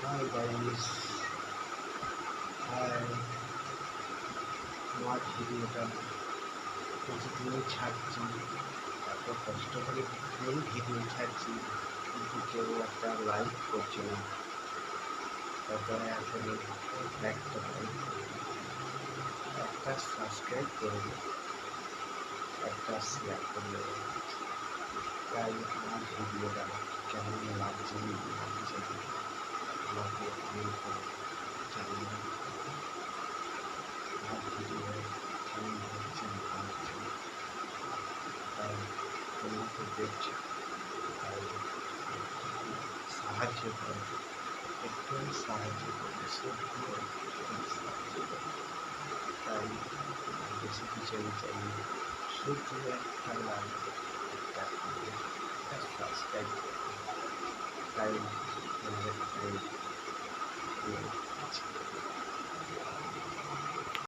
Hi guys, high. আমার ভিডিওটা প্রতিদিনই ছাড়ছি, এত কষ্ট করে প্রতিদিন ভিডিও ছাড়ছি, কিন্তু কেউ একটা লাইক করছে না। দয়া করে একটা লাইক করুন, একটা সাবস্ক্রাইব করুন, একটা শেয়ার করে দেবেন। তাই আমার ভিডিওটা কেমন লাগছে ভাবছে, আমাকে কমেন্ট করে জানিয়ে আমার ভিডিও কেমন হচ্ছে না হচ্ছে। তাই তোমাকে দেখছি, তাই একটু সাহায্য করো, একটু সাহায্য করো, শুধু একটু সাহায্য করো। তাই বেশি কিছু আমি চাই না, শুধু একটা লাইক, একটা কমেন্ট, একটা সাবস্ক্রাইব করো। তাই তোমাদের